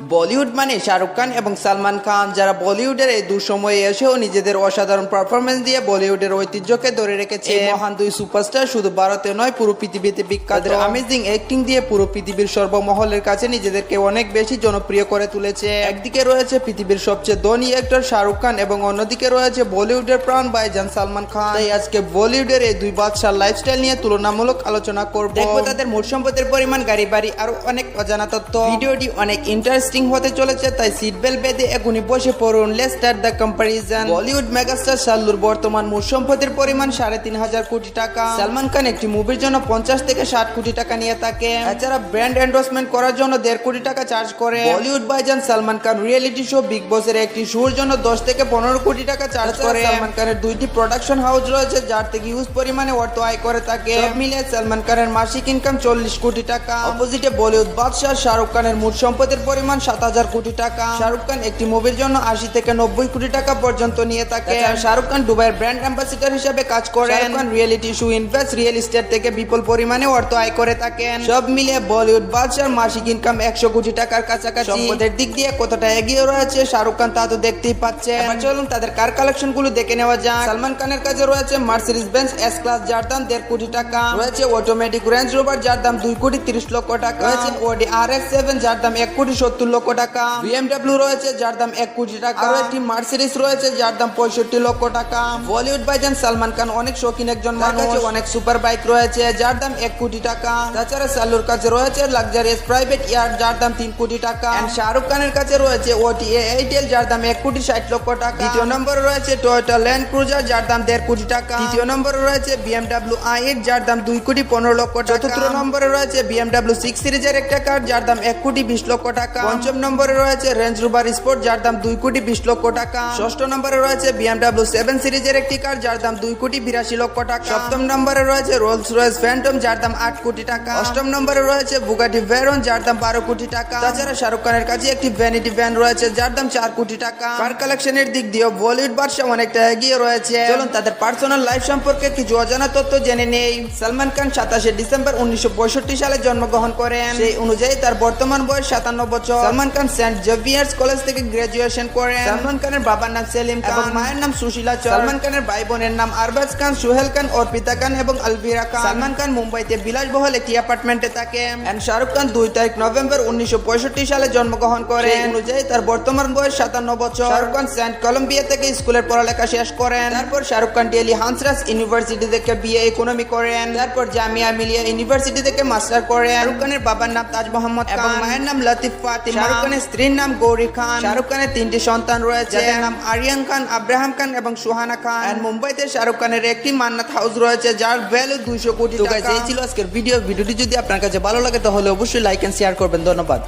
বলিউড মানে শাহরুখ খান এবং সালমান খান, যারা বলিউডের এই দুঃসময়ে এসেও নিজেদের অসাধারণ পারফরমেন্স দিয়ে বলিউডের ঐতিহ্যকে ধরে রেখেছে। এই মহান দুই সুপারস্টার শুধু ভারতে নয়, পুরো পৃথিবীতে বিখ্যাত। অ্যামেজিং অ্যাক্টিং দিয়ে পুরো পৃথিবীর সর্বমহলের কাছে নিজেদেরকে অনেক বেশি জনপ্রিয় করে তুলেছে। একদিকে রয়েছে পৃথিবীর সবচেয়ে ধনী অ্যাক্টর শাহরুখ খান এবং অন্যদিকে রয়েছে বলিউডের প্রাণ ভাইজান সালমান খান। তাই আজকে বলিউডের এই দুই বাদশার লাইফস্টাইল নিয়ে তুলনামূলক আলোচনা করব। দেখবো তাদের মোট সম্পদের পরিমাণ, গাড়ি বাড়ি, আরো অনেক অজানা তথ্য। ভিডিওটি অনেক ইন্টারেস্টিং হতে চলেছে, তাই সিট বেল্ট বেঁধে এখনই বসে পড়ুন। Let's start the comparison. Bollywood megastar শাল্লুর বর্তমান মোট সম্পদের পরিমাণ 3,500 কোটি টাকা। সালমান খান একটি মুভির জন্য 50 থেকে 60 কোটি টাকা নিয়ে থাকে। এছাড়া ব্র্যান্ড এন্ডোর্সমেন্ট করার জন্য 1.5 কোটি টাকা চার্জ করে। বলিউড ভাইজান Salman Khan reality show big বসের একটি শোর জন্য 10 থেকে 15 কোটি টাকা চার্জ করে। সালমান খানের 2টি প্রোডাকশন হাউস রয়েছে, যার থেকে হিউজ পরিমাণে অর্থ আয় করে থাকে। সব মিলিয়ে সালমান খানের মাসিক ইনকাম 40 কোটি টাকা। অপোজিটে বলিউড বাদশাহ শাহরুখ খানের মোট সম্পদের পরিমাণ 7,000 কোটি টাকা। শাহরুখ খান একটি মুভির জন্য 80 থেকে 90 কোটি টাকা পর্যন্ত নিয়ে থাকে। শাহরুখ খান দুবাইয়ের ব্র্যান্ড অ্যাম্বাসিডার হিসেবে কাজ করেন। Shahrukh Khan reality show, invest, real estate থেকে বিপুল পরিমাণে অর্থ আয় করে থাকেন। সব মিলিয়ে বলিউড বাদশার মাসিক ইনকাম 100 কোটি টাকার কাছাকাছি। সম্পদের দিক দিয়ে কতটা এগিয়ে রয়েছে শাহরুখ খান তা তো দেখতেই পাচ্ছেন। এবার চলুন তাদের কার কালেকশন গুলো দেখে নেওয়া যাক। সালমান খানের কাছে রয়েছে মার্সিডিজ বেঞ্জ এস ক্লাস, যার দাম 1.5 কোটি টাকা। রয়েছে অটোমেটিক রেঞ্জ রোভার, যার দাম 2 কোটি 30 লক্ষ টাকা। রয়েছে ওডি RX-7, যার দাম 1 কোটি 70 লক্ষ টাকা। BMW রয়েছে, যার দাম 1 কোটি টাকা। আর একটি মার্সিডিজ রয়েছে, যার দাম 65 লক্ষ টাকা। বলিউড ভাইজান সালমান খান অনেক শৌখিন একজন মানুষ। অনেক সুপার বাইক রয়েছে, যার দাম 1 কোটি টাকা। তাছাড়া শাল্লুর কাছে রয়েছে লাক্সারিয়াস প্রাইভেট ইয়ার, যার দাম 3 কোটি টাকা। শাহরুখ খানের কাছে রয়েছে OTA 8L, যার দাম 1 কোটি 60 লক্ষ টাকা। দ্বিতীয় নম্বরে রয়েছে টয়োটা ল্যান্ড ক্রুজার, যার দাম 1.5 কোটি টাকা। তৃতীয় নম্বরে রয়েছে BMW i8, যার দাম 2 কোটি 15 লক্ষ টাকা। চতুর্থ নম্বরে রয়েছে BMW 6 সিরিজের একটা কার, যার দাম 1 কোটি 20 লক্ষ টাকা। পঞ্চম নম্বরে রয়েছে রেঞ্জ রোভার স্পোর্ট, যার দাম 2 কোটি 20 লক্ষ টাকা। ষষ্ঠ নম্বরে রয়েছে BMW 7 সিরিজের একটি কার, যার দাম 2 কোটি 82 লক্ষ টাকা। সপ্তম নম্বরে রয়েছে রোলস রয়েস ফ্যান্টম, যার দাম 8 কোটি টাকা। অষ্টম নম্বরে রয়েছে বুগাটি ভেরন, যার দাম 12 কোটি টাকা। তাছাড়া শাহরুখ খানের কাছে একটি ভ্যানিটি ভ্যান রয়েছে, যার দাম 4 কোটি টাকা। কার কালেকশনের দিক দিয়ে বলিউড বাদশা অনেকটা এগিয়ে রয়েছে। চলুন তাদের পার্সোনাল লাইফ সম্পর্কে কিছু অজানা তথ্য জেনে নেই। সালমান খান 27 ডিসেম্বর 1965 সালে জন্মগ্রহণ করেন। সেই অনুযায়ী তার বর্তমান বয়স 57 বছর। Salman Khan Saint Xavier's college থেকে গ্রাজুয়েশন করেন। সালমান খানের বাবার নাম সেলিম খান এবং মায়ের নাম সুশীলা চর। সালমান খানের ভাই বোনের নাম আরবাজ খান, সোহেল খান, অর্পিতা খান এবং আলভিরা খান। সালমান খান মুম্বাইতে বিলাসবহুল একটি অ্যাপার্টমেন্টে থাকেন। শাহরুখ খান 2 তারিখ নভেম্বর 1965 সালে জন্মগ্রহণ করেন। সেই অনুযায়ী তার বর্তমান বয়স 57 বছর। শাহরুখ খান সেন্ট কলম্বিয়া থেকে স্কুলের পড়ালেখা শেষ করেন। তারপর শাহরুখ খান দিল্লি হান্সরাজ ইউনিভার্সিটি থেকে BA ইকোনমি করেন। তারপর জামিয়া মিলিয়া ইউনিভার্সিটি থেকে মাস্টার করেন। শাহরুখ খানের বাবার নাম তাজ মোহাম্মদ খান এবং মায়ের নাম লতিফ ফাতিমা। শাহরুখ খানের স্ত্রীর নাম গৌরী খান। শাহরুখ খানের 3টি সন্তান রয়েছে, যাদের নাম আরিয়ান খান, আব্রাহাম খান এবং সুহানা খান। আর মুম্বাইতে শাহরুখ খানের একটি মান্নাত হাউস রয়েছে, যার ভ্যালু 200 কোটি টাকা। এই ছিল আজকের ভিডিওটি যদি আপনার কাছে ভালো লাগে তাহলে অবশ্যই লাইক এন্ড শেয়ার করবেন। ধন্যবাদ।